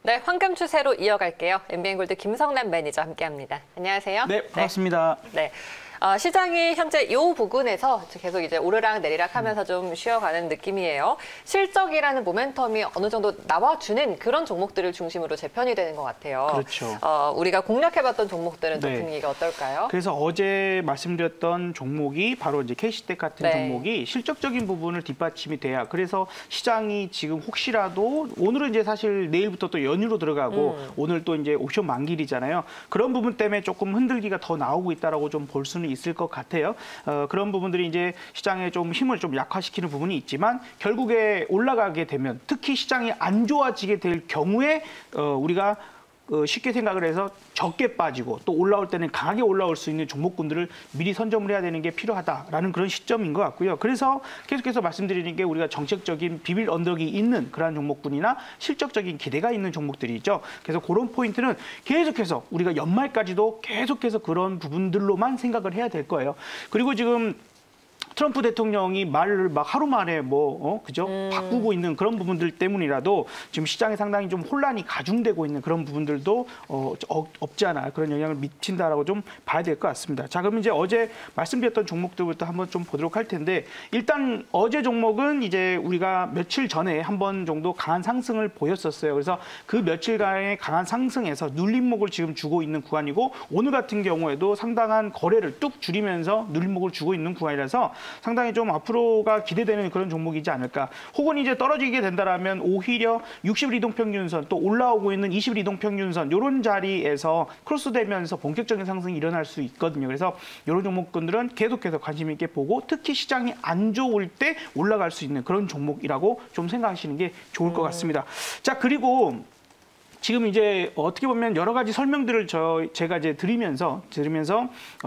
네, 황금 추세로 이어갈게요. MBN골드 김성남 매니저 함께합니다. 안녕하세요. 네, 반갑습니다. 네. 시장이 현재 이 부분에서 계속 이제 오르락 내리락 하면서 좀 쉬어가는 느낌이에요. 실적이라는 모멘텀이 어느 정도 나와주는 그런 종목들을 중심으로 재편이 되는 것 같아요. 그렇죠. 우리가 공략해봤던 종목들은 또 네. 분위기가 어떨까요? 그래서 어제 말씀드렸던 종목이 바로 이제 KC텍 같은 네. 종목이 실적적인 부분을 뒷받침이 돼야 그래서 시장이 지금 혹시라도 오늘은 이제 사실 내일부터 또 연휴로 들어가고 오늘 또 이제 옵션 만기일이잖아요. 그런 부분 때문에 조금 흔들기가 더 나오고 있다라고 좀 볼 수는 있을 것 같아요. 그런 부분들이 이제 시장에 좀 힘을 좀 약화시키는 부분이 있지만 결국에 올라가게 되면 특히 시장이 안 좋아지게 될 경우에 우리가 쉽게 생각을 해서 적게 빠지고 또 올라올 때는 강하게 올라올 수 있는 종목군들을 미리 선점을 해야 되는 게 필요하다라는 그런 시점인 것 같고요. 그래서 계속해서 말씀드리는 게 우리가 정책적인 비빌 언덕이 있는 그러한 종목군이나 실적적인 기대가 있는 종목들이죠. 그래서 그런 포인트는 계속해서 우리가 연말까지도 계속해서 그런 부분들로만 생각을 해야 될 거예요. 그리고 지금 트럼프 대통령이 말을 막 하루 만에 그죠? 바꾸고 있는 그런 부분들 때문이라도 지금 시장에 상당히 좀 혼란이 가중되고 있는 그런 부분들도 없지 않아 그런 영향을 미친다라고 좀 봐야 될 것 같습니다. 자, 그럼 이제 어제 말씀드렸던 종목들부터 한번 좀 보도록 할 텐데 일단 어제 종목은 이제 우리가 며칠 전에 한 번 정도 강한 상승을 보였었어요. 그래서 그 며칠간의 강한 상승에서 눌림목을 지금 주고 있는 구간이고 오늘 같은 경우에도 상당한 거래를 뚝 줄이면서 눌림목을 주고 있는 구간이라서 상당히 좀 앞으로가 기대되는 그런 종목이지 않을까. 혹은 이제 떨어지게 된다라면 오히려 60일 이동평균선 또 올라오고 있는 20일 이동평균선 이런 자리에서 크로스되면서 본격적인 상승이 일어날 수 있거든요. 그래서 이런 종목군들은 계속해서 관심 있게 보고 특히 시장이 안 좋을 때 올라갈 수 있는 그런 종목이라고 좀 생각하시는 게 좋을 것 같습니다. 자, 그리고 지금 이제 어떻게 보면 여러 가지 설명들을 제가 이제 들으면서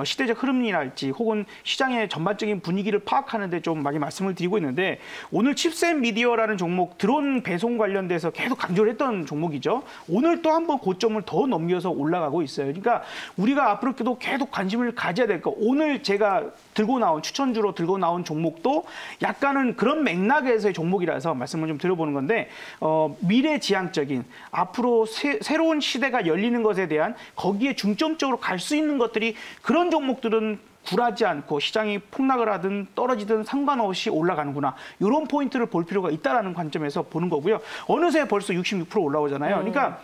시대적 흐름이랄지 혹은 시장의 전반적인 분위기를 파악하는 데 좀 많이 말씀을 드리고 있는데 오늘 칩셋 미디어라는 종목 드론 배송 관련돼서 계속 강조를 했던 종목이죠. 오늘 또 한 번 고점을 더 넘겨서 올라가고 있어요. 그러니까 우리가 앞으로도 계속 관심을 가져야 될 거. 오늘 제가 추천주로 들고 나온 종목도 약간은 그런 맥락에서의 종목이라서 말씀을 좀 드려보는 건데 미래지향적인 앞으로 새로운 시대가 열리는 것에 대한 거기에 중점적으로 갈 수 있는 것들이 그런 종목들은 굴하지 않고 시장이 폭락을 하든 떨어지든 상관없이 올라가는구나. 이런 포인트를 볼 필요가 있다는 관점에서 보는 거고요. 어느새 벌써 66% 올라오잖아요. 그러니까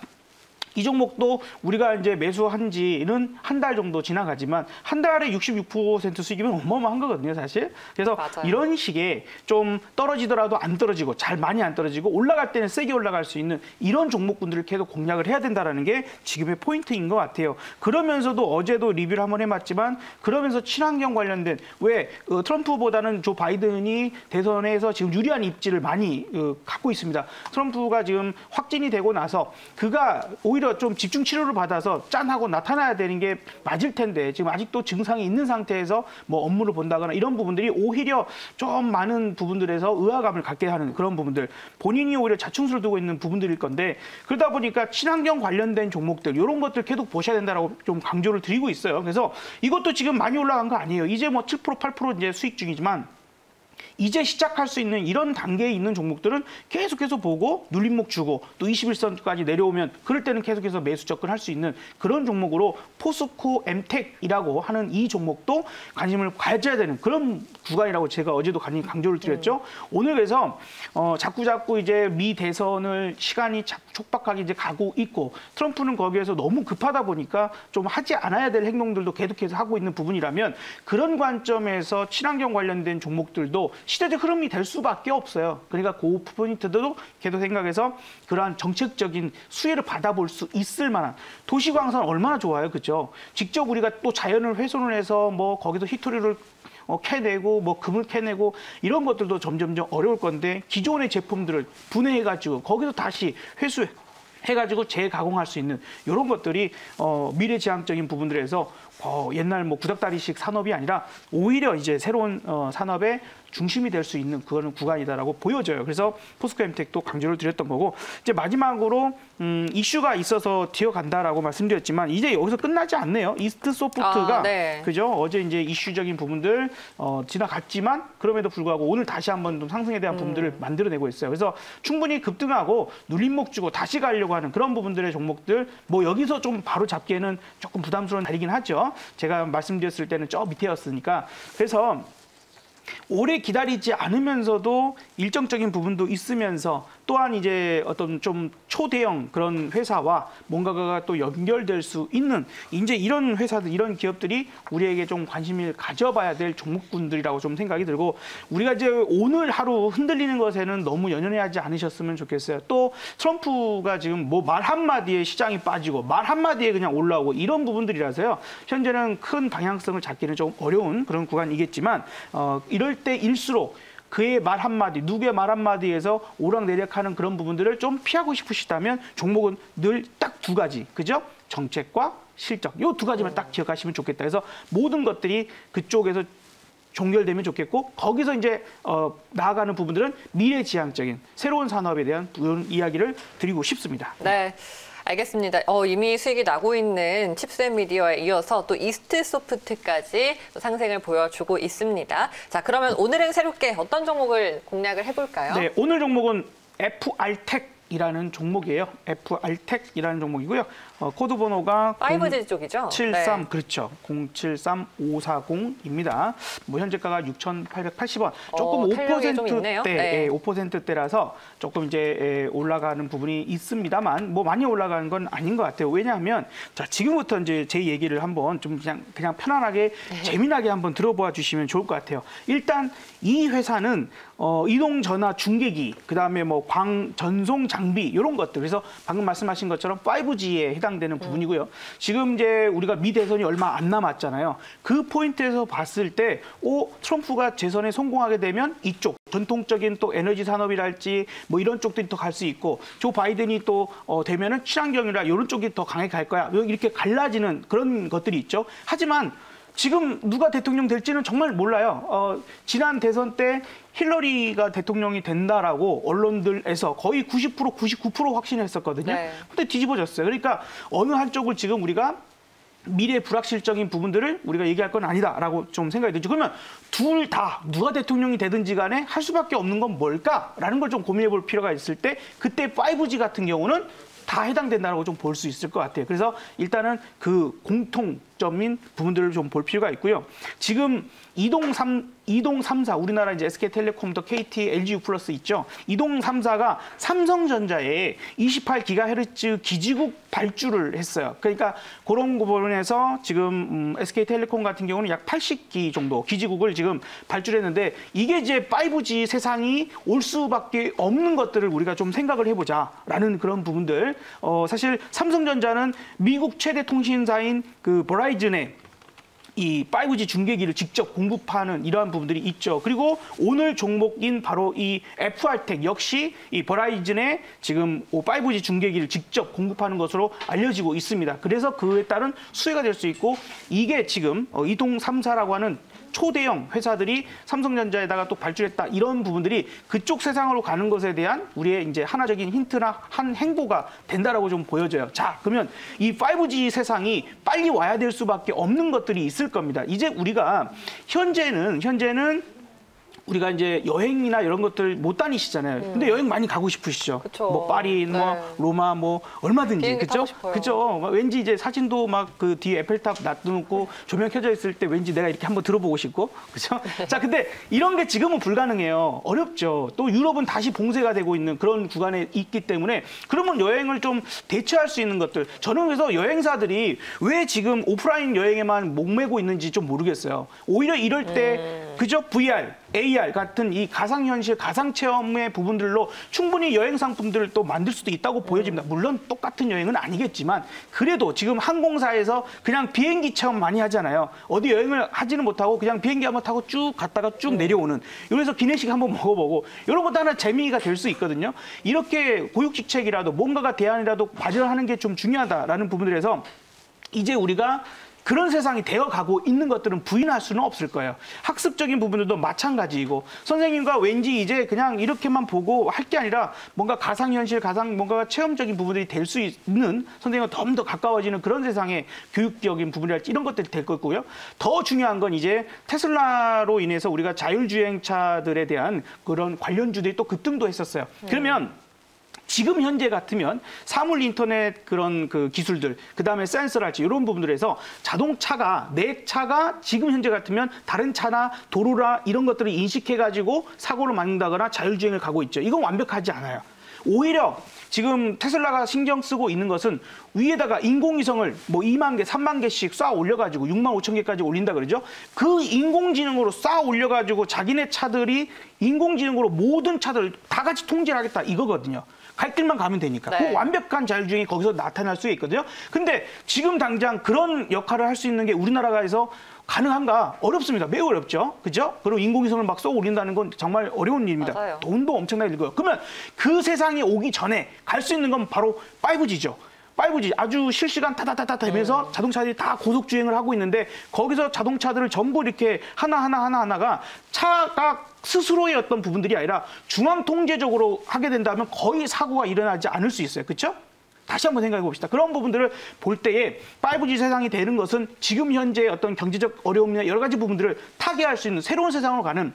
이 종목도 우리가 이제 매수한 지는 한 달 정도 지나가지만 한 달에 66% 수익이면 어마어마한 거거든요, 사실. 그래서 맞아요. 이런 식의 좀 떨어지더라도 안 떨어지고 많이 안 떨어지고 올라갈 때는 세게 올라갈 수 있는 이런 종목군들을 계속 공략을 해야 된다는 게 지금의 포인트인 것 같아요. 그러면서도 어제도 리뷰를 한번 해봤지만 그러면서 친환경 관련된 왜 트럼프보다는 조 바이든이 대선에서 지금 유리한 입지를 많이 갖고 있습니다. 트럼프가 지금 확진이 되고 나서 그가 오히려 좀 집중 치료를 받아서 짠하고 나타나야 되는 게 맞을 텐데 지금 아직도 증상이 있는 상태에서 뭐 업무를 본다거나 이런 부분들이 오히려 좀 많은 부분들에서 의아감을 갖게 하는 그런 부분들 본인이 오히려 자충수를 두고 있는 부분들일 건데 그러다 보니까 친환경 관련된 종목들 이런 것들 계속 보셔야 된다라고 좀 강조를 드리고 있어요. 그래서 이것도 지금 많이 올라간 거 아니에요. 이제 뭐 7% 8% 이제 수익 중이지만 이제 시작할 수 있는 이런 단계에 있는 종목들은 계속해서 보고 눌림목 주고 또 21선까지 내려오면 그럴 때는 계속해서 매수 접근할 수 있는 그런 종목으로 포스코 엠텍이라고 하는 이 종목도 관심을 가져야 되는 그런 구간이라고 제가 어제도 강조를 드렸죠. 오늘 그래서 자꾸 이제 미 대선을 시간이 촉박하게 이제 가고 있고 트럼프는 거기에서 너무 급하다 보니까 좀 하지 않아야 될 행동들도 계속해서 하고 있는 부분이라면 그런 관점에서 친환경 관련된 종목들도 시대적 흐름이 될 수밖에 없어요. 그러니까 그 포인트도 계속 생각해서 그러한 정책적인 수혜를 받아볼 수 있을 만한 도시광선 얼마나 좋아요, 그죠? 직접 우리가 또 자연을 훼손을 해서 뭐 거기서 히토리를 캐내고 뭐 금을 캐내고 이런 것들도 점점점 어려울 건데 기존의 제품들을 분해해가지고 거기서 다시 회수해가지고 재가공할 수 있는 이런 것들이 미래지향적인 부분들에서 옛날 뭐 구닥다리식 산업이 아니라 오히려 이제 새로운 산업의 중심이 될 수 있는 그거는 구간이다라고 보여져요. 그래서 포스코 엠텍도 강조를 드렸던 거고 이제 마지막으로 이슈가 있어서 뛰어간다라고 말씀드렸지만 이제 여기서 끝나지 않네요. 이스트 소프트가 네. 그죠? 어제 이제 이슈적인 부분들 지나갔지만 그럼에도 불구하고 오늘 다시 한번 좀 상승에 대한 부분들을 만들어내고 있어요. 그래서 충분히 급등하고 눌림목 주고 다시 가려고 하려고 하는 그런 부분들의 종목들 뭐 여기서 좀 바로 잡기에는 조금 부담스러운 자리긴 하죠. 제가 말씀드렸을 때는 저 밑에였으니까. 그래서 오래 기다리지 않으면서도 일정적인 부분도 있으면서 또한 이제 어떤 좀 초대형 그런 회사와 뭔가가 또 연결될 수 있는 이제 이런 회사들, 이런 기업들이 우리에게 좀 관심을 가져봐야 될 종목군들이라고 좀 생각이 들고 우리가 이제 오늘 하루 흔들리는 것에는 너무 연연해하지 않으셨으면 좋겠어요. 또 트럼프가 지금 뭐 말 한마디에 시장이 빠지고 말 한마디에 그냥 올라오고 이런 부분들이라서요. 현재는 큰 방향성을 잡기는 좀 어려운 그런 구간이겠지만 이럴 때일수록 그의 말 한마디, 누구의 말 한마디에서 오락내락하는 그런 부분들을 좀 피하고 싶으시다면 종목은 늘 딱 두 가지, 그죠? 정책과 실적, 이 두 가지만 딱 기억하시면 좋겠다. 그래서 모든 것들이 그쪽에서 종결되면 좋겠고 거기서 이제 나아가는 부분들은 미래지향적인 새로운 산업에 대한 그런 이야기를 드리고 싶습니다. 네. 알겠습니다. 이미 수익이 나고 있는 칩셋미디어에 이어서 또 이스트소프트까지 또 상승을 보여주고 있습니다. 자, 그러면 오늘은 새롭게 어떤 종목을 공략을 해볼까요? 네, 오늘 종목은 FR텍이라는 종목이에요. FR텍이라는 종목이고요. 코드 번호가 5G 쪽이죠? 073 네. 그렇죠. 073540입니다. 뭐 현재가가 6,880원. 조금 탄력이 좀 있네요. 5%대, 네. 5%대라서 조금 이제 올라가는 부분이 있습니다만 뭐 많이 올라가는 건 아닌 것 같아요. 왜냐하면 자, 지금부터 이제 제 얘기를 한번 좀 그냥 편안하게 재미나게 한번 들어봐 주시면 좋을 것 같아요. 일단 이 회사는 이동 전화 중계기, 그다음에 뭐 전송 장비 이런 것들. 그래서 방금 말씀하신 것처럼 5G에 해당되는 부분이고요. 지금 이제 우리가 미 대선이 얼마 안 남았잖아요. 그 포인트에서 봤을 때, 트럼프가 재선에 성공하게 되면 이쪽 전통적인 또 에너지 산업이랄지 뭐 이런 쪽들이 더 갈 수 있고, 조 바이든이 또 되면은 친환경이라 이런 쪽이 더 강하게 갈 거야. 이렇게 갈라지는 그런 것들이 있죠. 하지만 지금 누가 대통령 될지는 정말 몰라요. 지난 대선 때 힐러리가 대통령이 된다라고 언론들에서 거의 90%, 99% 확신했었거든요. 네. 근데 뒤집어졌어요. 그러니까 어느 한쪽을 지금 우리가 미래 불확실적인 부분들을 우리가 얘기할 건 아니다라고 좀 생각이 들죠. 그러면 둘 다 누가 대통령이 되든지 간에 할 수밖에 없는 건 뭘까라는 걸 좀 고민해 볼 필요가 있을 때 그때 5G 같은 경우는 다 해당된다고 좀 볼 수 있을 것 같아요. 그래서 일단은 그 공통점인 부분들을 좀 볼 필요가 있고요. 지금 이동 3사, 우리나라 이제 SK텔레콤, KT, LGU 플러스 있죠. 이동 3사가 삼성전자에 28GHz 기지국 발주를 했어요. 그러니까 그런 부분에서 지금 SK텔레콤 같은 경우는 약 80기 정도 기지국을 지금 발주를 했는데 이게 이제 5G 세상이 올 수밖에 없는 것들을 우리가 좀 생각을 해보자라는 그런 부분들. 사실 삼성전자는 미국 최대 통신사인 그 버라이즌에 이 5G 중계기를 직접 공급하는 이러한 부분들이 있죠. 그리고 오늘 종목인 바로 이 FR텍 역시 이 버라이즌에 지금 5G 중계기를 직접 공급하는 것으로 알려지고 있습니다. 그래서 그에 따른 수혜가 될 수 있고 이게 지금 이동 3사라고 하는 초대형 회사들이 삼성전자에다가 또 발주했다 이런 부분들이 그쪽 세상으로 가는 것에 대한 우리의 이제 하나적인 힌트나 한 행보가 된다라고 좀 보여져요. 자, 그러면 이 5G 세상이 빨리 와야 될 수밖에 없는 것들이 있을 겁니다. 이제 우리가 현재는 우리가 이제 여행이나 이런 것들 못 다니시잖아요. 근데 여행 많이 가고 싶으시죠. 그쵸. 뭐 파리, 네. 뭐 로마, 뭐 얼마든지, 비행기 타고 그죠? 싶어요. 그죠? 왠지 이제 사진도 막 그 뒤에 에펠탑 놔두고 조명 켜져 있을 때 왠지 내가 이렇게 한번 들어보고 싶고, 그죠? 자, 근데 이런 게 지금은 불가능해요. 어렵죠. 또 유럽은 다시 봉쇄가 되고 있는 그런 구간에 있기 때문에 그러면 여행을 좀 대체할 수 있는 것들. 저는 그래서 여행사들이 왜 지금 오프라인 여행에만 목매고 있는지 좀 모르겠어요. 오히려 이럴 때 그죠? VR, AR 같은 이 가상현실, 가상체험의 부분들로 충분히 여행 상품들을 또 만들 수도 있다고 보여집니다. 물론 똑같은 여행은 아니겠지만 그래도 지금 항공사에서 그냥 비행기 체험 많이 하잖아요. 어디 여행을 하지는 못하고 그냥 비행기 한번 타고 쭉 갔다가 쭉 내려오는. 그래서 기내식 한번 먹어보고 이런 것도 하나 재미가 될 수 있거든요. 이렇게 고육지책이라도 뭔가가 대안이라도 마련하는 게 좀 중요하다라는 부분들에서 이제 우리가 그런 세상이 되어가고 있는 것들은 부인할 수는 없을 거예요. 학습적인 부분들도 마찬가지이고 선생님과 왠지 이제 그냥 이렇게만 보고 할 게 아니라 뭔가 가상현실, 뭔가 체험적인 부분들이 될 수 있는 선생님과 좀 더 가까워지는 그런 세상의 교육적인 부분이랄지 이런 것들이 될 거고요. 더 중요한 건 이제 테슬라로 인해서 우리가 자율주행차들에 대한 그런 관련주들이 또 급등도 했었어요. 그러면 지금 현재 같으면 사물 인터넷 그런 그 기술들, 그다음에 센서랄지 이런 부분들에서 자동차가 내 차가 지금 현재 같으면 다른 차나 도로라 이런 것들을 인식해가지고 사고를 막는다거나 자율주행을 가고 있죠. 이건 완벽하지 않아요. 오히려 지금 테슬라가 신경 쓰고 있는 것은 위에다가 인공위성을 뭐 2만 개, 3만 개씩 쏴 올려가지고 6만 5천 개까지 올린다 그러죠. 그 인공지능으로 쏴 올려가지고 자기네 차들이 인공지능으로 모든 차들 다 같이 통제를 하겠다 이거거든요. 갈 길만 가면 되니까. 네. 그 완벽한 자율주행이 거기서 나타날 수 있거든요. 근데 지금 당장 그런 역할을 할 수 있는 게 우리나라에서 가능한가? 어렵습니다. 매우 어렵죠. 그죠? 그리고 인공위성을 막 쏘고 올린다는 건 정말 어려운 일입니다. 맞아요. 돈도 엄청나게 들고요. 그러면 그 세상이 오기 전에 갈 수 있는 건 바로 5G죠. 5G 아주 실시간 타다타다 되면서 자동차들이 다 고속 주행을 하고 있는데 거기서 자동차들을 전부 이렇게 하나가 차가 스스로의 어떤 부분들이 아니라 중앙 통제적으로 하게 된다면 거의 사고가 일어나지 않을 수 있어요. 그렇죠? 다시 한번 생각해 봅시다. 그런 부분들을 볼 때에 5G 세상이 되는 것은 지금 현재 어떤 경제적 어려움이나 여러 가지 부분들을 타개할 수 있는 새로운 세상으로 가는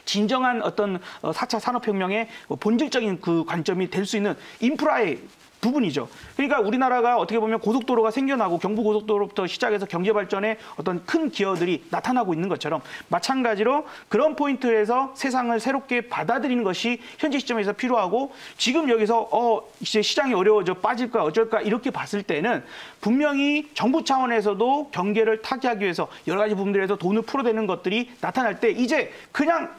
진정한 어떤 4차 산업혁명의 본질적인 그 관점이 될 수 있는 인프라의 부분이죠. 그러니까 우리나라가 어떻게 보면 고속도로가 생겨나고 경부고속도로부터 시작해서 경제발전에 어떤 큰 기여들이 나타나고 있는 것처럼 마찬가지로 그런 포인트에서 세상을 새롭게 받아들이는 것이 현재 시점에서 필요하고 지금 여기서 이제 시장이 어려워져 빠질까 어쩔까 이렇게 봤을 때는 분명히 정부 차원에서도 경계를 타개하기 위해서 여러 가지 부분들에서 돈을 풀어대는 것들이 나타날 때 이제 그냥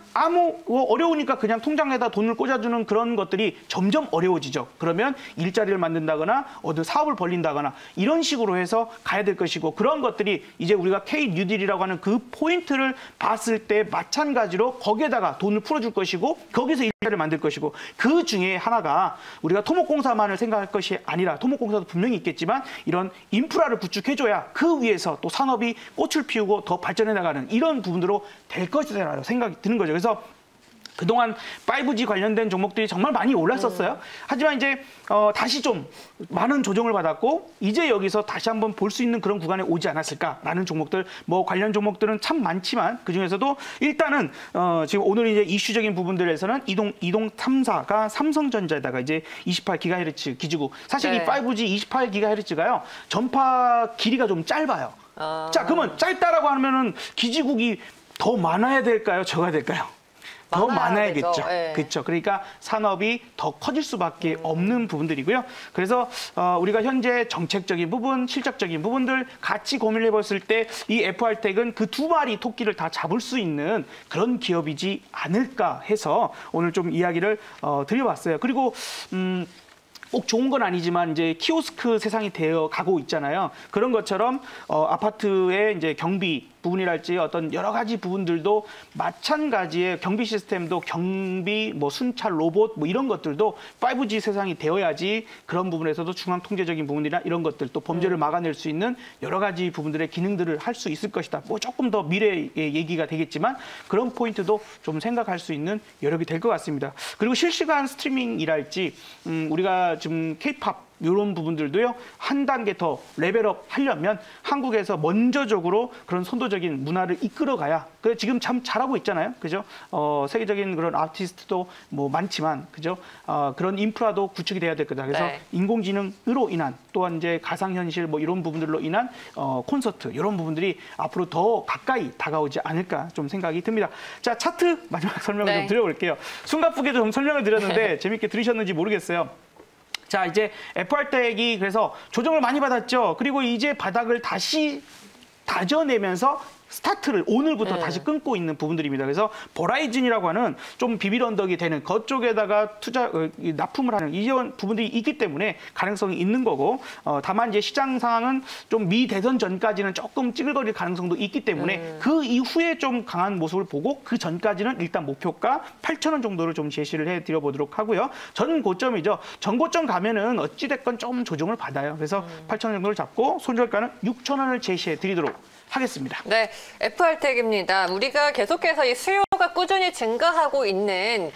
어려우니까 그냥 통장에다 돈을 꽂아주는 그런 것들이 점점 어려워지죠. 그러면 일자리를 만든다거나 어떤 사업을 벌린다거나 이런 식으로 해서 가야 될 것이고 그런 것들이 이제 우리가 K-뉴딜이라고 하는 그 포인트를 봤을 때 마찬가지로 거기에다가 돈을 풀어줄 것이고 거기서 일자리를 만들 것이고 그 중에 하나가 우리가 토목공사만을 생각할 것이 아니라 토목공사도 분명히 있겠지만 이런 인프라를 구축해줘야 그 위에서 또 산업이 꽃을 피우고 더 발전해 나가는 이런 부분으로 될 것이라고 생각이 드는 거죠. 그래서 그동안 5G 관련된 종목들이 정말 많이 올랐었어요. 하지만 이제 다시 좀 많은 조정을 받았고 이제 여기서 다시 한번 볼 수 있는 그런 구간에 오지 않았을까라는 종목들, 뭐 관련 종목들은 참 많지만 그중에서도 일단은 지금 오늘 이제 이슈적인 부분들에서는 이동 3사가 삼성전자에다가 이제 28GHz 기지국. 사실 이 5G 28GHz가요. 전파 길이가 좀 짧아요. 자, 그러면 짧다라고 하면은 기지국이 더 많아야 될까요? 적어야 될까요? 더 많아야겠죠. 네. 그렇죠. 그러니까 산업이 더 커질 수밖에 없는 부분들이고요. 그래서 우리가 현재 정책적인 부분, 실적적인 부분들 같이 고민을 해봤을 때 이 FR텍은 그 두 마리 토끼를 다 잡을 수 있는 그런 기업이지 않을까 해서 오늘 좀 이야기를 드려봤어요. 그리고 꼭 좋은 건 아니지만 이제 키오스크 세상이 되어 가고 있잖아요. 그런 것처럼 아파트의 이제 경비 부분이랄지 어떤 여러 가지 부분들도 마찬가지의 경비 시스템도 경비, 뭐 순찰 로봇 뭐 이런 것들도 5G 세상이 되어야지 그런 부분에서도 중앙 통제적인 부분이나 이런 것들 또 범죄를 막아낼 수 있는 여러 가지 부분들의 기능들을 할 수 있을 것이다. 뭐 조금 더 미래의 얘기가 되겠지만 그런 포인트도 좀 생각할 수 있는 여력이 될 것 같습니다. 그리고 실시간 스트리밍이랄지 우리가 지금 K-팝 이런 부분들도요 한 단계 더 레벨업 하려면 한국에서 먼저적으로 그런 선도적인 문화를 이끌어가야. 그래 지금 참 잘하고 있잖아요, 그죠? 세계적인 그런 아티스트도 뭐 많지만, 그죠? 그런 인프라도 구축이 돼야 될 거다. 그래서 네. 인공지능으로 인한 또한 이제 가상현실 뭐 이런 부분들로 인한 콘서트 이런 부분들이 앞으로 더 가까이 다가오지 않을까 좀 생각이 듭니다. 자, 차트 마지막 설명을 좀 드려볼게요. 숨가쁘게 좀 설명을 드렸는데 재밌게 들으셨는지 모르겠어요. 자, 이제 FR텍이 그래서 조정을 많이 받았죠. 그리고 이제 바닥을 다시 다져내면서 스타트를 오늘부터 다시 끊고 있는 부분들입니다. 그래서 버라이즌이라고 하는 좀 비빌 언덕이 되는 그쪽에다가 납품을 하는 이런 부분들이 있기 때문에 가능성이 있는 거고 다만 이제 시장 상황은 좀 미 대선 전까지는 조금 찌글거릴 가능성도 있기 때문에 그 이후에 좀 강한 모습을 보고 그 전까지는 일단 목표가 8,000원 정도를 좀 제시를 해드려 보도록 하고요. 전 고점이죠. 전 고점 가면은 어찌됐건 좀 조정을 받아요. 그래서 8,000원 정도를 잡고 손절가는 6,000원을 제시해 드리도록 하겠습니다. 네, FR텍입니다. 우리가 계속해서 이 수요가 꾸준히 증가하고 있는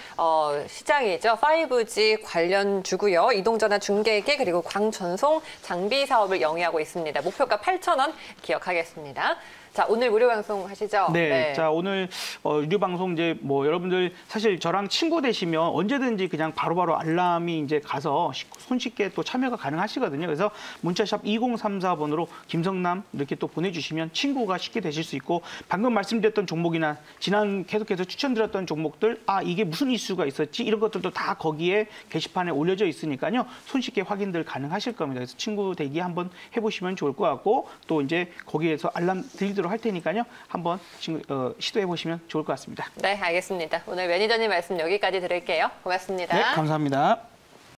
시장이죠. 5G 관련주고요. 이동전화 중계기 그리고 광전송 장비 사업을 영위하고 있습니다. 목표가 8,000원 기억하겠습니다. 자, 오늘 무료 방송 하시죠? 네. 자, 오늘 유료 방송 이제 뭐 여러분들 사실 저랑 친구 되시면 언제든지 그냥 바로바로 알람이 이제 가서 손쉽게 또 참여가 가능하시거든요. 그래서 문자샵 2034번으로 김성남 이렇게 또 보내주시면 친구가 쉽게 되실 수 있고 방금 말씀드렸던 종목이나 지난 계속해서 추천드렸던 종목들 이게 무슨 이슈가 있었지 이런 것들도 다 거기에 게시판에 올려져 있으니까요. 손쉽게 확인들 가능하실 겁니다. 그래서 친구 되기 한번 해보시면 좋을 것 같고 또 이제 거기에서 알람 드리도록 할 테니까요. 한번 시도해 보시면 좋을 것 같습니다. 네, 알겠습니다. 오늘 매니저님 말씀 여기까지 드릴게요. 고맙습니다. 네, 감사합니다.